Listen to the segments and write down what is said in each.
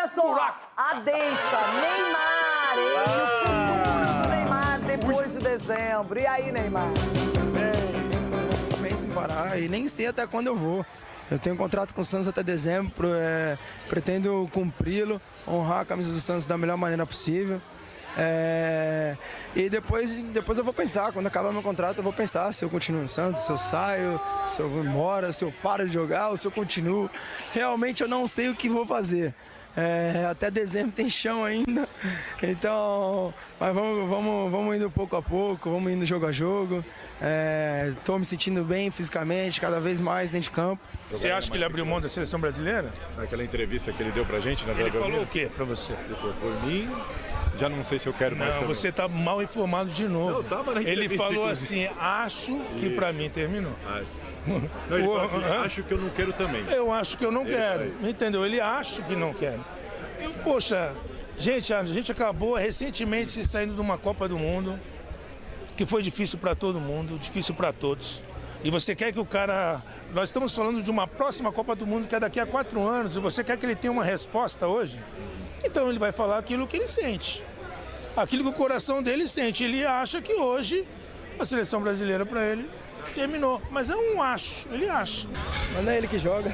olha só, a deixa, Neymar, ele, o futuro do Neymar depois de dezembro. E aí, Neymar? Não penso em parar e nem sei até quando eu vou. Eu tenho um contrato com o Santos até dezembro, pretendo cumpri-lo, honrar a camisa do Santos da melhor maneira possível. E depois eu vou pensar, quando acabar meu contrato, eu vou pensar se eu continuo no Santos, se eu saio, se eu vou embora, se eu paro de jogar ou se eu continuo. Realmente eu não sei o que vou fazer. Até dezembro tem chão ainda, então, mas vamos indo pouco a pouco, vamos indo jogo a jogo. Estou me sentindo bem fisicamente, cada vez mais dentro de campo. Você acha que ele abriu mão da seleção brasileira? Naquela entrevista que ele deu pra gente, na verdade. Ele falou o quê pra você? Ele falou, por mim, já não sei se eu quero mais também. Você tá mal informado de novo. Não, tava na ele entrevista, falou inclusive. assim, acho que pra mim terminou. Não, ele falou assim, acho que eu não quero também. Eu acho que eu não quero, entendeu? Ele acha que não quer. Poxa, gente, a gente acabou recentemente saindo de uma Copa do Mundo que foi difícil para todo mundo, difícil para todos. E você quer que o cara... Nós estamos falando de uma próxima Copa do Mundo que é daqui a 4 anos e você quer que ele tenha uma resposta hoje? Então ele vai falar aquilo que ele sente. Aquilo que o coração dele sente. Ele acha que hoje a seleção brasileira para ele terminou. Mas é um acho, ele acha. Mas não é ele que joga.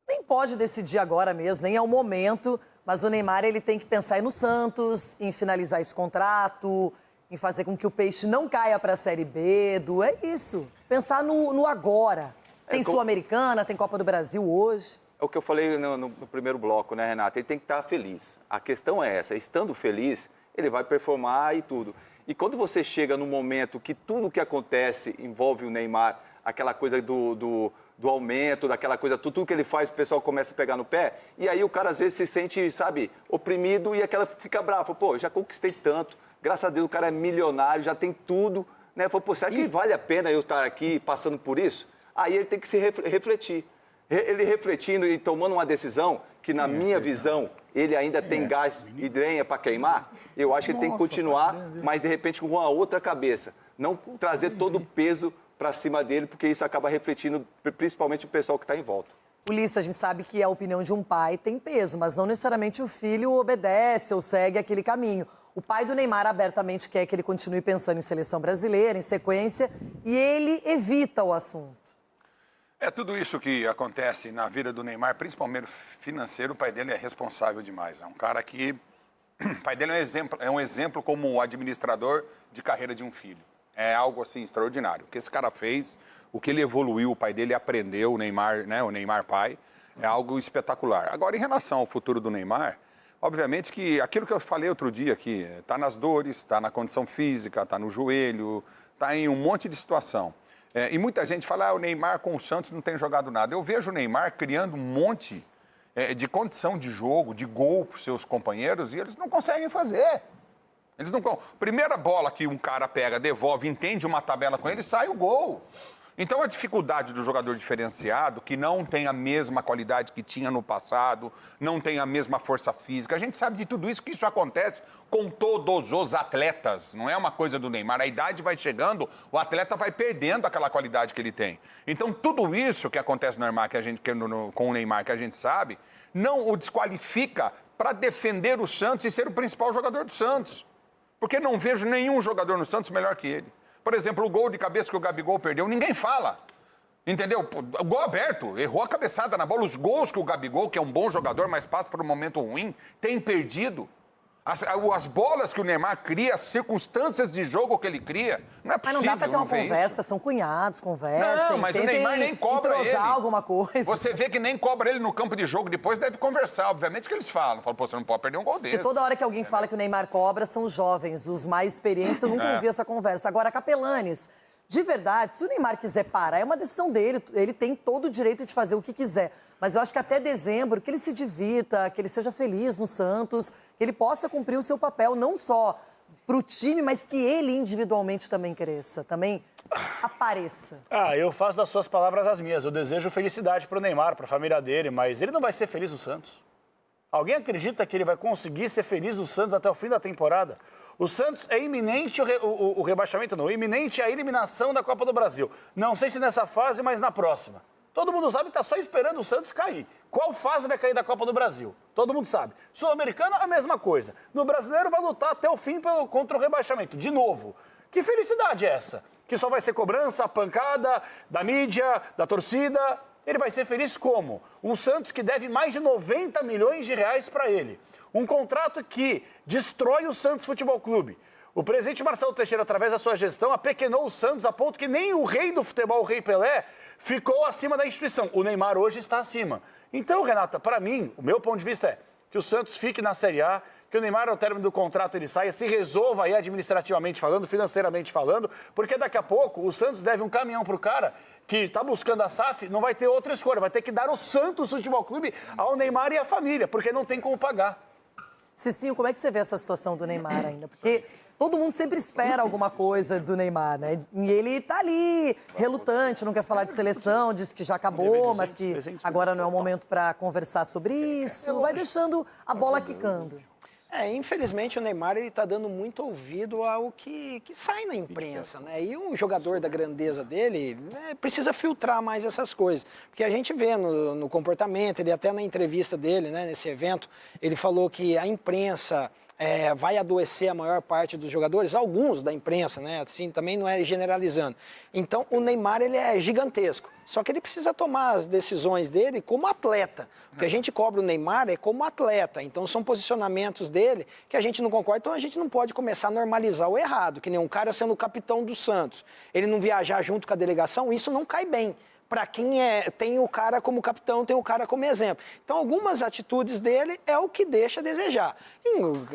Nem pode decidir agora mesmo, nem é o momento, mas o Neymar ele tem que pensar no Santos, em finalizar esse contrato, em fazer com que o Peixe não caia para a Série B, é isso. Pensar no agora. Tem Sul-Americana, tem Copa do Brasil hoje. É o que eu falei no primeiro bloco, né, Renata? Ele tem que estar feliz. A questão é essa, estando feliz, ele vai performar e tudo. E quando você chega no momento que tudo que acontece envolve o Neymar, aquela coisa do aumento, daquela coisa, tudo que ele faz, o pessoal começa a pegar no pé, e aí o cara às vezes se sente, sabe, oprimido e aquela fica bravo. Pô, eu já conquistei tanto, graças a Deus o cara é milionário, já tem tudo, né? Pô, será que vale a pena eu estar aqui passando por isso? Aí ele tem que se refletir. Ele refletindo e tomando uma decisão que, na minha visão, ele ainda tem gás e lenha para queimar, eu acho que ele tem que continuar, mas de repente com uma outra cabeça. Não trazer todo o peso para cima dele, porque isso acaba refletindo principalmente o pessoal que está em volta. Ulisses, a gente sabe que a opinião de um pai tem peso, mas não necessariamente o filho obedece ou segue aquele caminho. O pai do Neymar abertamente quer que ele continue pensando em seleção brasileira, em sequência, e ele evita o assunto. Tudo isso que acontece na vida do Neymar, principalmente financeiro, o pai dele é responsável demais. É um cara que... O pai dele é um exemplo como administrador de carreira de um filho. É algo, assim, extraordinário. O que esse cara fez, o que ele evoluiu, o pai dele aprendeu, o Neymar, né, o Neymar pai, é algo espetacular. Agora, em relação ao futuro do Neymar, obviamente que aquilo que eu falei outro dia aqui, está nas dores, está na condição física, está no joelho, está em um monte de situação. E muita gente fala, o Neymar com o Santos não tem jogado nada. Eu vejo o Neymar criando um monte de condição de jogo, de gol para os seus companheiros, e eles não conseguem fazer. Eles não... Primeira bola que um cara pega, devolve, entende uma tabela com ele, sai o gol. Então, a dificuldade do jogador diferenciado, que não tem a mesma qualidade que tinha no passado, não tem a mesma força física, a gente sabe de tudo isso, que isso acontece com todos os atletas, não é uma coisa do Neymar. A idade vai chegando, o atleta vai perdendo aquela qualidade que ele tem. Então, tudo isso que acontece no Neymar, com o Neymar, que a gente sabe, não o desqualifica para defender o Santos e ser o principal jogador do Santos. Porque não vejo nenhum jogador no Santos melhor que ele. Por exemplo, o gol de cabeça que o Gabigol perdeu, ninguém fala. Entendeu? O gol aberto, errou a cabeçada na bola. Os gols que o Gabigol, que é um bom jogador, mas passa por um momento ruim, tem perdido. As bolas que o Neymar cria, as circunstâncias de jogo que ele cria, não é possível. Mas não dá pra ter uma conversa, são cunhados, conversam. Não, mas o Neymar nem cobra ele. Alguma coisa. Você vê que nem cobra ele no campo de jogo, depois deve conversar, obviamente que eles falam. Falam, pô, você não pode perder um gol desse. Porque toda hora que alguém fala que o Neymar cobra, são os jovens, os mais experientes, eu nunca ouvi essa conversa. Agora, Capelanes, de verdade, se o Neymar quiser parar, é uma decisão dele, ele tem todo o direito de fazer o que quiser. Mas eu acho que até dezembro, que ele se divirta, que ele seja feliz no Santos, que ele possa cumprir o seu papel, não só para o time, mas que ele individualmente também cresça, também apareça. Eu faço das suas palavras as minhas. Eu desejo felicidade para o Neymar, para a família dele, mas ele não vai ser feliz no Santos. Alguém acredita que ele vai conseguir ser feliz no Santos até o fim da temporada? O Santos é iminente o rebaixamento, não, iminente a eliminação da Copa do Brasil. Não sei se nessa fase, mas na próxima. Todo mundo sabe que está só esperando o Santos cair. Qual fase vai cair da Copa do Brasil? Todo mundo sabe. Sul-Americana, a mesma coisa. No Brasileiro vai lutar até o fim contra o rebaixamento. De novo. Que felicidade é essa? Que só vai ser cobrança, pancada da mídia, da torcida. Ele vai ser feliz como? Um Santos que deve mais de 90 milhões de reais para ele. Um contrato que destrói o Santos Futebol Clube. O presidente Marcelo Teixeira, através da sua gestão, apequenou o Santos a ponto que nem o rei do futebol, o Rei Pelé, ficou acima da instituição. O Neymar hoje está acima. Então, Renata, para mim, o meu ponto de vista é que o Santos fique na Série A, que o Neymar, ao término do contrato, ele saia, se resolva aí administrativamente falando, financeiramente falando, porque daqui a pouco o Santos deve um caminhão para o cara que está buscando a SAF, não vai ter outra escolha, vai ter que dar o Santos Futebol Clube ao Neymar e à família, porque não tem como pagar. Cicinho, como é que você vê essa situação do Neymar ainda? Porque todo mundo sempre espera alguma coisa do Neymar, né? E ele tá ali, relutante, não quer falar de seleção, disse que já acabou, mas que agora não é o momento para conversar sobre isso. Vai deixando a bola quicando. Infelizmente o Neymar está dando muito ouvido ao que sai na imprensa, né? E um jogador da grandeza dele precisa filtrar mais essas coisas. Porque a gente vê no comportamento, ele até na entrevista dele, né, nesse evento, ele falou que a imprensa vai adoecer a maior parte dos jogadores, alguns da imprensa, né? Assim, também não é generalizando. Então o Neymar ele é gigantesco. Só que ele precisa tomar as decisões dele como atleta. O que a gente cobra o Neymar é como atleta. Então, são posicionamentos dele que a gente não concorda. Então, a gente não pode começar a normalizar o errado. Que nem um cara sendo o capitão do Santos. Ele não viajar junto com a delegação, isso não cai bem. Para quem tem o cara como capitão, tem o cara como exemplo. Então, algumas atitudes dele é o que deixa a desejar.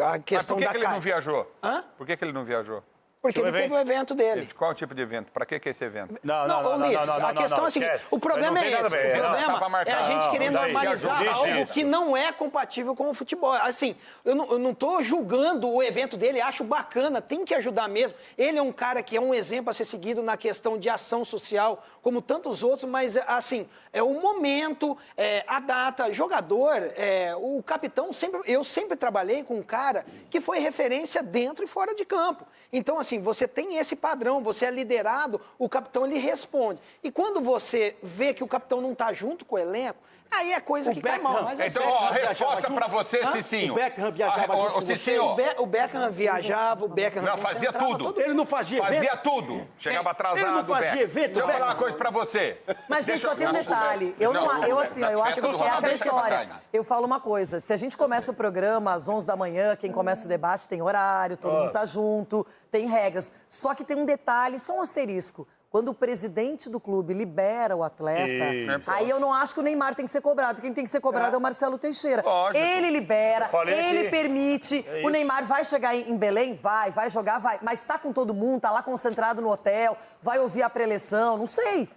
A questão Mas por que ele não viajou? Hã? Por que ele não viajou? Porque ele teve o evento dele. Qual tipo de evento? Para que é esse evento? Ulisses, a questão é a seguinte, o problema é esse. O problema é a gente querer normalizar algo que não é compatível com o futebol. Assim, eu não estou julgando o evento dele, acho bacana, tem que ajudar mesmo. Ele é um cara que é um exemplo a ser seguido na questão de ação social, como tantos outros, mas, assim, é o momento, a data, jogador, o capitão, eu sempre trabalhei com um cara que foi referência dentro e fora de campo. Então, assim, você tem esse padrão, você é liderado, o capitão ele responde. E quando você vê que o capitão não está junto com o elenco, aí é coisa que cai mal. Então, a resposta para você, Cicinho. O Beckham viajava junto com você. O Beckham viajava, o Beckham... Não, fazia tudo. Ele não fazia evento? Fazia tudo. Chegava atrasado, Ele não fazia evento, Deixa eu falar uma coisa para você. Mas, gente, só tem um detalhe. Eu acho que é aquela história. Eu falo uma coisa. Se a gente começa o programa às 11 da manhã, quem começa o debate tem horário, todo mundo tá junto, tem regras. Só que tem um detalhe, só um asterisco. Quando o presidente do clube libera o atleta, aí eu não acho que o Neymar tem que ser cobrado. Quem tem que ser cobrado é o Marcelo Teixeira. Lógico. Ele libera, ele aqui. permite. O Neymar vai chegar em Belém? Vai jogar? Vai. Mas tá com todo mundo, tá lá concentrado no hotel, vai ouvir a preleção, não sei.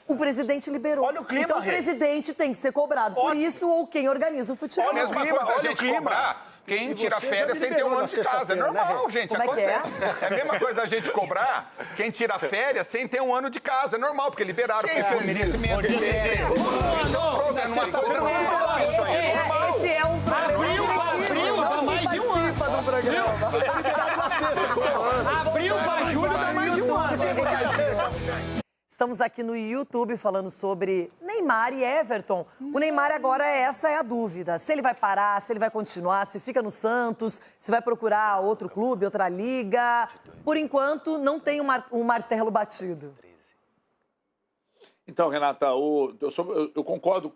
O presidente liberou. Olha o clima, então o presidente tem que ser cobrado. Por isso, ou quem organiza o futebol. É a mesma coisa da gente cobrar quem tira férias sem ter um ano de casa. É normal, gente. Como é que é? É a mesma coisa da gente cobrar quem tira férias sem ter um ano de casa. É normal, porque liberaram. Quem fez merecimento. Esse é um programa diretivo, não quem participa do programa. Abril para julho dá mais de um ano. Estamos aqui no YouTube falando sobre Neymar e Everton. O Neymar agora, essa é a dúvida. Se ele vai parar, se ele vai continuar, se fica no Santos, se vai procurar outro clube, outra liga. Por enquanto, não tem um martelo batido. Então, Renata, eu concordo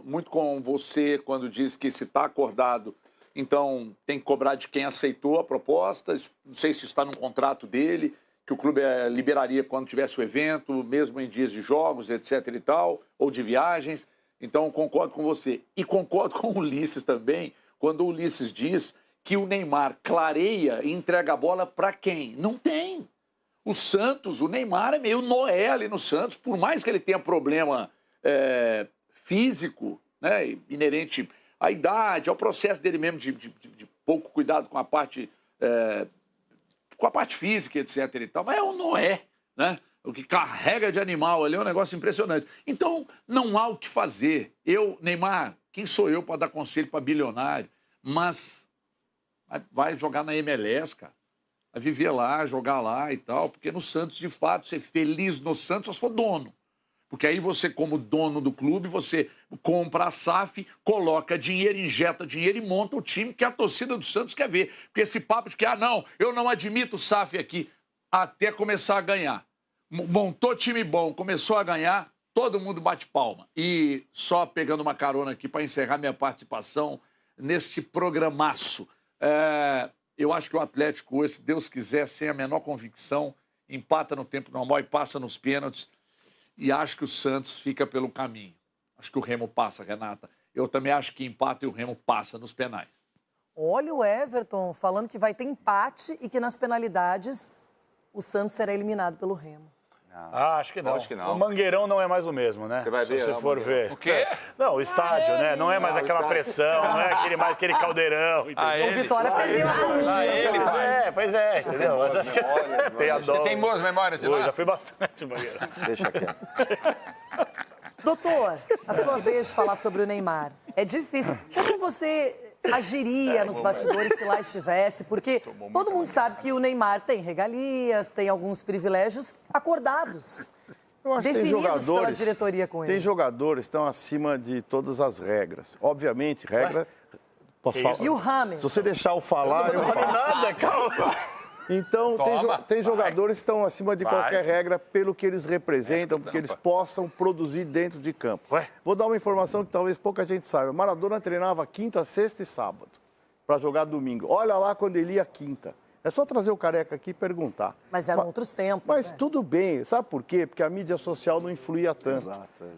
muito com você quando diz que se está acordado, então tem que cobrar de quem aceitou a proposta. Não sei se está no contrato dele, que o clube liberaria quando tivesse o evento, mesmo em dias de jogos, etc. e tal, ou de viagens. Então, concordo com você. E concordo com o Ulisses também, quando o Ulisses diz que o Neymar clareia e entrega a bola para quem? Não tem. O Santos, o Neymar é meio Noé ali no Santos, por mais que ele tenha problema físico, né, inerente à idade, ao processo dele mesmo de pouco cuidado com a parte física, etc. e tal, mas é o Noé, né? O que carrega de animal ali é um negócio impressionante. Então, não há o que fazer. Neymar, quem sou eu para dar conselho para bilionário? Mas vai jogar na MLS, cara. Vai viver lá, jogar lá e tal, porque no Santos, de fato, ser feliz no Santos só se for dono. Porque aí você, como dono do clube, você compra a SAF, coloca dinheiro, injeta dinheiro e monta o time que a torcida do Santos quer ver. Porque esse papo de que, não, eu não admito o SAF aqui, até começar a ganhar. Montou time bom, começou a ganhar, todo mundo bate palma. E só pegando uma carona aqui para encerrar minha participação neste programaço. Eu acho que o Atlético hoje, se Deus quiser, sem a menor convicção, empata no tempo normal e passa nos pênaltis. E acho que o Santos fica pelo caminho. Acho que o Remo passa, Renata. Eu também acho que empata e o Remo passa nos penais. Olha o Everton falando que vai ter empate e que nas penalidades o Santos será eliminado pelo Remo. Acho que não. Acho que não. O Mangueirão não é mais o mesmo, né? Você vai ver, Se você for ver. O quê? Não, o estádio, né? Não é mais aquela pressão, não é mais aquele caldeirão. Entendeu? O Vitória perdeu alguns dias. Pois é, entendeu? Mas acho que tem a dó. Você tem boas memórias de Oi, lá? já fui bastante, Mangueirão. Deixa quieto. Doutor, a sua vez de falar sobre o Neymar. É difícil. Como você agiria nos bastidores se lá estivesse? Porque todo mundo sabe que o Neymar tem regalias, tem alguns privilégios acordados. Eu acho que tem definidos jogadores, pela diretoria com ele. Tem jogadores que estão acima de todas as regras. Obviamente, regra... Posso falar? E o Rames? Se você deixar eu falar, eu Não falo. nada, calma. Então, tem jogadores que estão acima de Vai. qualquer regra pelo que eles representam, porque eles possam produzir dentro de campo. Ué? Vou dar uma informação que talvez pouca gente saiba. Maradona treinava quinta, sexta e sábado para jogar domingo. Olha lá quando ele ia quinta. É só trazer o Careca aqui e perguntar. Mas eram outros tempos, Mas né? tudo bem, sabe por quê? Porque a mídia social não influía tanto.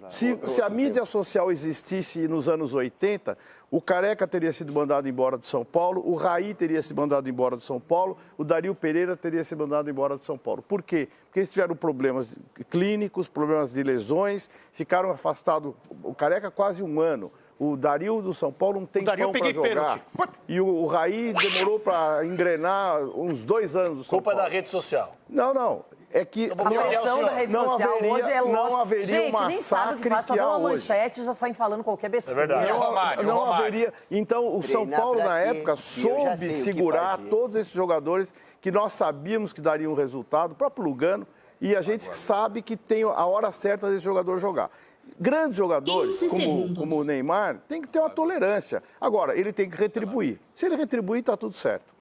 Se a mídia social existisse nos anos 80, o Careca teria sido mandado embora de São Paulo, o Raí teria sido mandado embora de São Paulo, o Dario Pereira teria sido mandado embora de São Paulo. Por quê? Porque eles tiveram problemas clínicos, problemas de lesões, ficaram afastados, o Careca quase um ano. O Dario do São Paulo não tem pão para jogar. E o Raí demorou para engrenar uns 2 anos do São Culpa Paulo. da rede social. Não. É que A pressão da rede não social haveria- hoje é não lógico. haveria Gente, o nem sabe o que massacre faz, só que dá há uma hoje. manchete e já saem falando qualquer besteira. É verdade. Não haveria. Então, o São Treinar Paulo, pra na quê? época, Eu já sei o soube que segurar fazer. todos esses jogadores que nós sabíamos que dariam resultado, o próprio Lugano, e a gente sabe que tem a hora certa desse jogador jogar. Grandes jogadores, 15 segundos. como o Neymar, tem que ter uma tolerância. Agora, ele tem que retribuir. Se ele retribuir, está tudo certo.